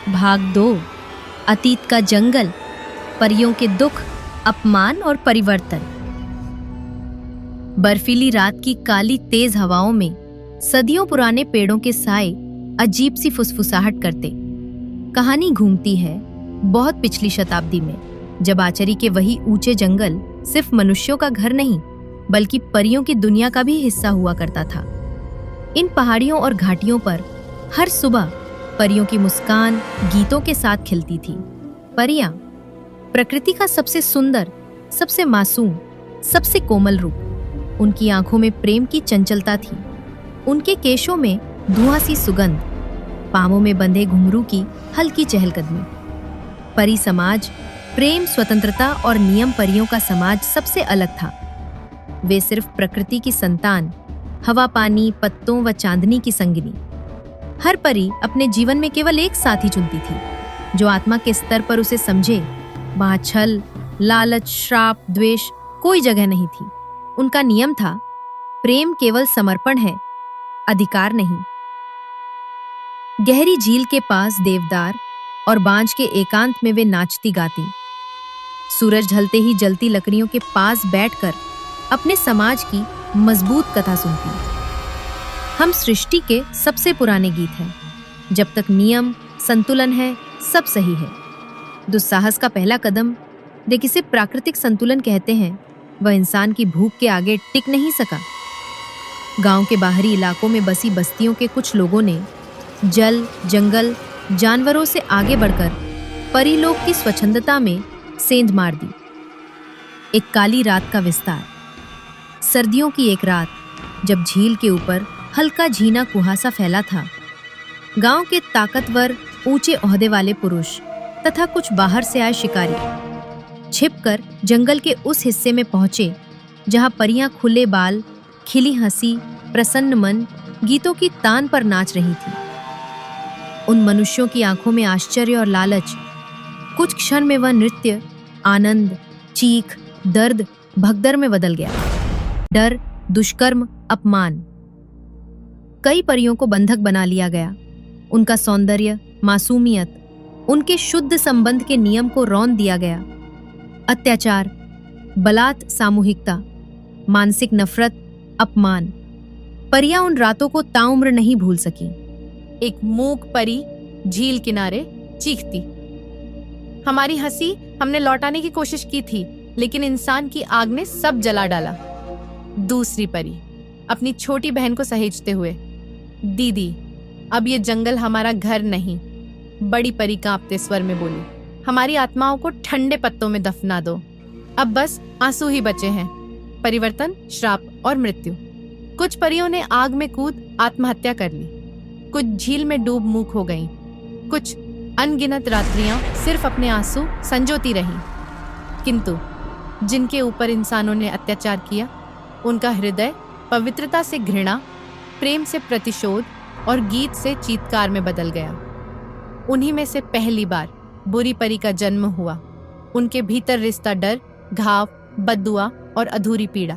भाग 2। अतीत का जंगल, परियों के दुख, अपमान और परिवर्तन। बर्फीली रात की काली तेज हवाओं में सदियों पुराने पेड़ों के साए अजीब सी फुसफुसाहट करते। कहानी घूमती है बहुत पिछली शताब्दी में, जब आचरी के वही ऊंचे जंगल सिर्फ मनुष्यों का घर नहीं बल्कि परियों की दुनिया का भी हिस्सा हुआ करता था। इन पहाड़ियों और घाटियों पर हर सुबह परियों की मुस्कान गीतों के साथ खिलती थी। परियां, प्रकृति का सबसे सुंदर, सबसे मासूम, सबसे कोमल रूप। उनकी आंखों में प्रेम की चंचलता थी, उनके केशों में धुआं सी सुगंध, पांवों में बंधे घुंघरू की हल्की चहलकदमी। परी समाज, प्रेम, स्वतंत्रता और नियम परियों का समाज सबसे अलग था। वे सिर्फ प्रकृति की संतान, हवा, पानी, पत्तों व चांदनी की संगिनी। हर परी अपने जीवन में केवल एक साथी चुनती थी, जो आत्मा के स्तर पर उसे समझे। वहां छल, लालच, श्राप, द्वेष कोई जगह नहीं थी। उनका नियम था, प्रेम केवल समर्पण है, अधिकार नहीं। गहरी झील के पास देवदार और बांज के एकांत में वे नाचती गाती। सूरज ढलते ही जलती लकड़ियों के पास बैठकर अपने समाज की मजबूत कथा सुनती। हम सृष्टि के सबसे पुराने गीत हैं। जब तक नियम, संतुलन है, सब सही है। दुस्साहस का पहला कदम, वे किसे प्राकृतिक संतुलन कहते हैं, वह इंसान की भूख के आगे टिक नहीं सका। गांव के बाहरी इलाकों में बसी बस्तियों के कुछ लोगों ने जल, जंगल, जानवरों से आगे बढ़कर परीलोक की स्वच्छंदता में सेंध मार दी। एक काली रात का विस्तार। सर्दियों की एक रात, जब झील के ऊपर हल्का झीना कुहासा फैला था। गांव के ताकतवर, ऊंचे ओहदे वाले पुरुष तथा कुछ बाहर से आए शिकारी छिपकर जंगल के उस हिस्से में पहुंचे जहां परियां खुले बाल, खिली हंसी, प्रसन्न मन, गीतों की तान पर नाच रही थी। उन मनुष्यों की आंखों में आश्चर्य और लालच। कुछ क्षण में वह नृत्य, आनंद, चीख, दर्द, भगदड़ में बदल गया। डर, दुष्कर्म, अपमान। कई परियों को बंधक बना लिया गया। उनका सौंदर्य, मासूमियत, उनके शुद्ध संबंध के नियम को रौंद दिया गया। अत्याचार, बलात्, सामूहिकता, मानसिक नफरत, अपमान। परियां उन रातों को ताउम्र नहीं भूल सकी। एक मूक परी झील किनारे चीखती, हमारी हंसी हमने लौटाने की कोशिश की थी, लेकिन इंसान की आग ने सब जला डाला। दूसरी परी अपनी छोटी बहन को सहेजते हुए, दीदी, अब ये जंगल हमारा घर नहीं। बड़ी परी कांपते स्वर में बोली, हमारी आत्माओं को ठंडे पत्तों में दफना दो। अब बस आंसू ही बचे हैं, परिवर्तन, श्राप और मृत्यु। कुछ परियों ने आग में कूद आत्महत्या कर ली, कुछ झील में डूब मूक हो गईं, कुछ अनगिनत रात्रियां सिर्फ अपने आंसू संजोती रहीं। किंतु जिनके ऊपर इंसानों ने अत्याचार किया, उनका हृदय पवित्रता से घृणा, प्रेम से प्रतिशोध और गीत से चीत्कार में बदल गया। उन्हीं में से पहली बार बुरी परी का जन्म हुआ। उनके भीतर रिश्ता डर, घाव, बद्दुआ और अधूरी पीड़ा।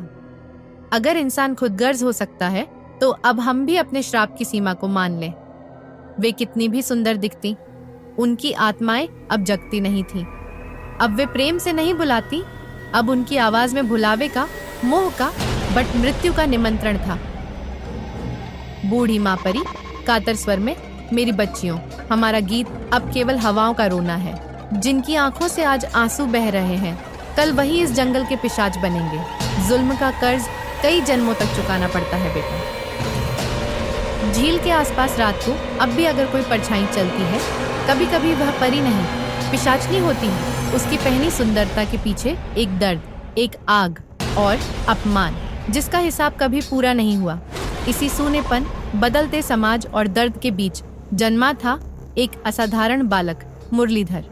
अगर इंसान खुदगर्ज हो सकता है, तो अब हम भी अपने श्राप की सीमा को मान लें। वे कितनी भी सुंदर दिखती, उनकी आत्माएं अब जगती नहीं थीं। अब वे प्रेम से नहीं बुलाती, अब उनकी आवाज में भुलावे का, मोह का, बट मृत्यु का निमंत्रण था। बूढ़ी माँ परी कातर स्वर में, मेरी बच्चियों, हमारा गीत अब केवल हवाओं का रोना है। जिनकी आंखों से आज आंसू बह रहे हैं, कल वही इस जंगल के पिशाच बनेंगे। जुल्म का कर्ज कई जन्मों तक चुकाना पड़ता है बेटा। झील के आसपास रात को अब भी अगर कोई परछाई चलती है, कभी कभी वह परी नहीं, पिशाचनी होती है। उसकी पहली सुंदरता के पीछे एक दर्द, एक आग और अपमान, जिसका हिसाब कभी पूरा नहीं हुआ। इसी सूनेपन, बदलते समाज और दर्द के बीच जन्मा था एक असाधारण बालक, मुरलीधर।